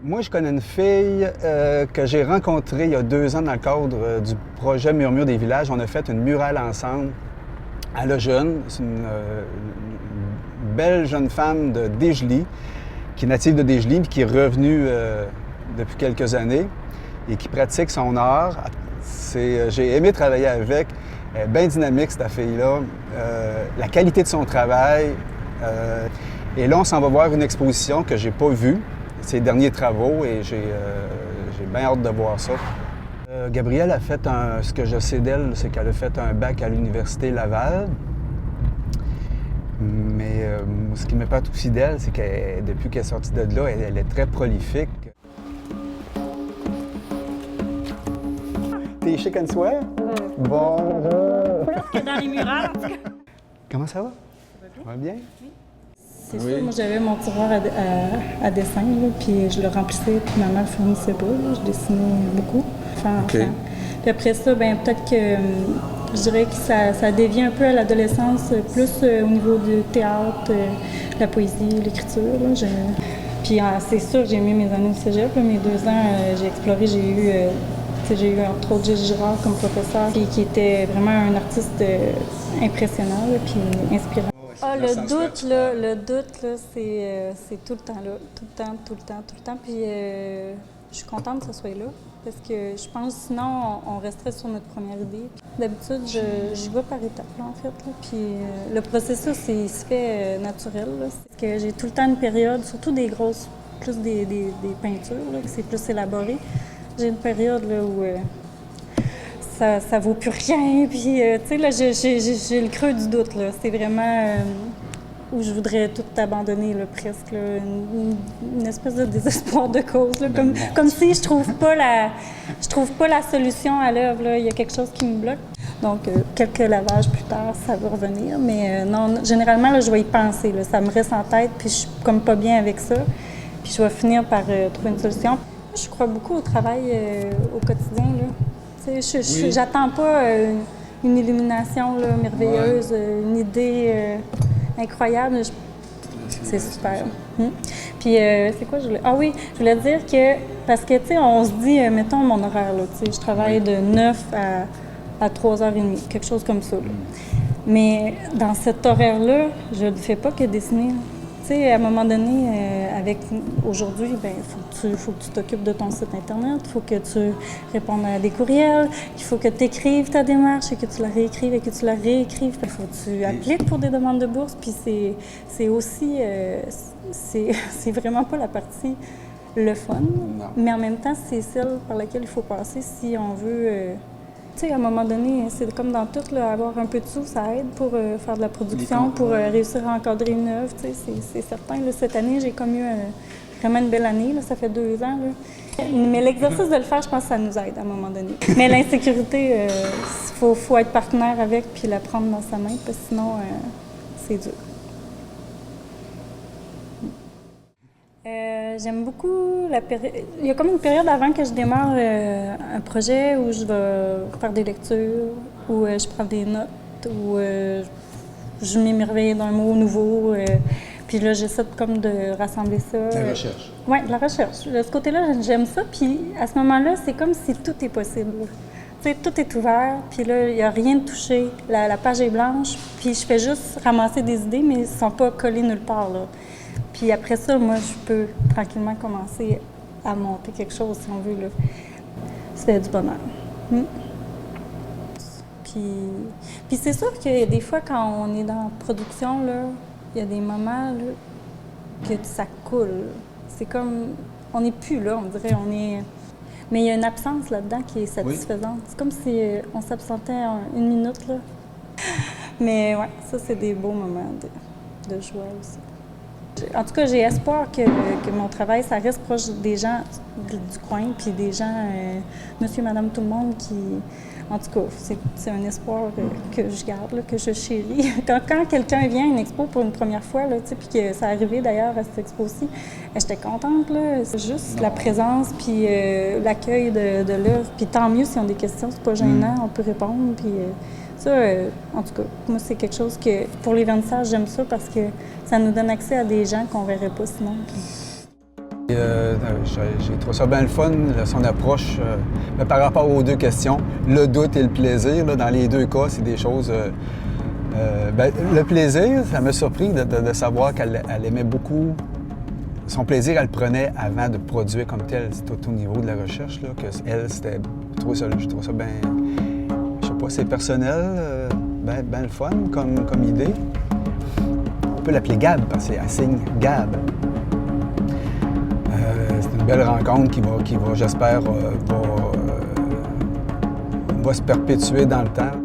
Moi, je connais une fille que j'ai rencontrée il y a 2 ans dans le cadre du projet Murmure des villages. On a fait une murale ensemble à Lejeune. C'est une belle jeune femme de Desjely, qui est native de Desjely, puis qui est revenue depuis quelques années et qui pratique son art. J'ai aimé travailler avec. Elle est bien dynamique, cette fille-là. La qualité de son travail. Et là, on s'en va voir une exposition que j'ai pas vue, ses derniers travaux, et j'ai bien hâte de voir ça. Gabrielle a fait ce que je sais d'elle, c'est qu'elle a fait un bac à l'Université Laval. Mais ce qui m'épate aussi d'elle, c'est que depuis qu'elle est sortie de là, elle est très prolifique. T'es chic and swear? Bon. Plus que dans les murales, en tout cas. Comment ça va? Ça va bien? Oui. C'est sûr, moi j'avais mon tiroir à dessin, là, puis je le remplissais, puis ma mère ne fournissait pas. Là, je dessinais beaucoup. Enfant. Puis après ça, ben peut-être que je dirais que ça dévie un peu à l'adolescence, plus au niveau du théâtre, la poésie, l'écriture. Puis c'est sûr que j'ai aimé mes années au cégep. Là, mes 2 ans, j'ai exploré, j'ai eu entre autres Gilles Girard comme professeur, qui était vraiment un artiste impressionnant là, puis inspirant. Ah, le doute, là, c'est tout le temps là, tout le temps. Puis je suis contente que ça soit là, parce que je pense sinon on resterait sur notre première idée. D'habitude, j'y vais par étapes, là, en fait. Là, puis le processus, il se fait naturel. Là. Parce que j'ai tout le temps une période, surtout des grosses, plus des peintures, là, que c'est plus élaboré. J'ai une période là, où ça vaut plus rien, puis tu sais, là, j'ai le creux du doute, là. C'est vraiment où je voudrais tout abandonner, là, presque, là. Une espèce de désespoir de cause, là, comme si je trouve pas la solution à l'œuvre, là. Il y a quelque chose qui me bloque. Donc, quelques lavages plus tard, ça va revenir, mais non, généralement, là, je vais y penser, là. Ça me reste en tête, puis je suis comme pas bien avec ça, puis je vais finir par trouver une solution. Je crois beaucoup au travail au quotidien, là. J'attends pas une illumination là, merveilleuse, une idée incroyable. C'est super. Puis, c'est quoi je voulais... Ah oui, je voulais dire que, parce que, tu sais, on se dit, mettons mon horaire, là, tu sais, je travaille de 9 à 3h30, quelque chose comme ça. Là. Mais dans cet horaire-là, je ne fais pas que dessiner. Tu sais, à un moment donné, aujourd'hui, ben, faut que tu t'occupes de ton site Internet, il faut que tu répondes à des courriels, il faut que tu écrives ta démarche et que tu la réécrives et que tu la réécrives. Il faut que tu appliques pour des demandes de bourse. Puis c'est aussi, c'est vraiment pas la partie le fun, mais en même temps, c'est celle par laquelle il faut passer si on veut... Tu sais, à un moment donné, c'est comme dans tout, là, avoir un peu de sous, ça aide pour faire de la production, pour réussir à encadrer une œuvre, tu sais, c'est certain. Là, cette année, j'ai comme eu vraiment une belle année, là, ça fait 2 ans. Là. Mais l'exercice de le faire, je pense que ça nous aide à un moment donné. Mais l'insécurité, faut être partenaire avec puis la prendre dans sa main, parce que sinon, c'est dur. J'aime beaucoup la période. Il y a comme une période avant que je démarre un projet où je vais faire des lectures, où je prends des notes, où je m'émerveille d'un mot nouveau. Puis là, j'essaie comme de rassembler ça. La recherche. Oui, de la recherche. De ce côté-là, j'aime ça. Puis à ce moment-là, c'est comme si tout est possible. Tu sais, tout est ouvert, puis là, il n'y a rien de touché. La page est blanche, puis je fais juste ramasser des idées, mais elles ne sont pas collées nulle part, là. Puis après ça, moi, je peux tranquillement commencer à monter quelque chose, si on veut, là. C'est du bonheur. Puis c'est sûr que des fois, quand on est dans la production, là, il y a des moments là, que ça coule. C'est comme... On n'est plus là, on dirait. Mais il y a une absence là-dedans qui est satisfaisante. C'est comme si on s'absentait 1 minute, là. Mais ouais, ça, c'est des beaux moments de joie aussi. En tout cas, j'ai espoir que mon travail, ça reste proche des gens du coin, puis des gens, monsieur, madame, tout le monde qui... En tout cas, c'est un espoir que je garde, là, que je chéris. Quand quelqu'un vient à une expo pour une première fois, là, puis que ça arrivé d'ailleurs à cette expo-ci, j'étais contente. Là. C'est juste la présence, puis l'accueil de l'œuvre. Puis tant mieux s'ils ont des questions, c'est pas gênant, on peut répondre. Puis ça, en tout cas, moi, c'est quelque chose que, pour les vernissages, j'aime ça parce que ça nous donne accès à des gens qu'on verrait pas sinon. Puis... J'ai trouvé ça bien le fun, son approche par rapport aux deux questions, le doute et le plaisir. Là, dans les deux cas, c'est des choses... le plaisir, ça m'a surpris de savoir qu'elle aimait beaucoup... Son plaisir, elle le prenait avant de produire comme tel. C'est tout au niveau de la recherche, là, que elle, c'était... Je trouve ça bien... Je sais pas, c'est personnel, bien le fun comme idée. On peut l'appeler Gab, parce qu'elle signe Gab. C'est une belle rencontre qui va j'espère, va se perpétuer dans le temps.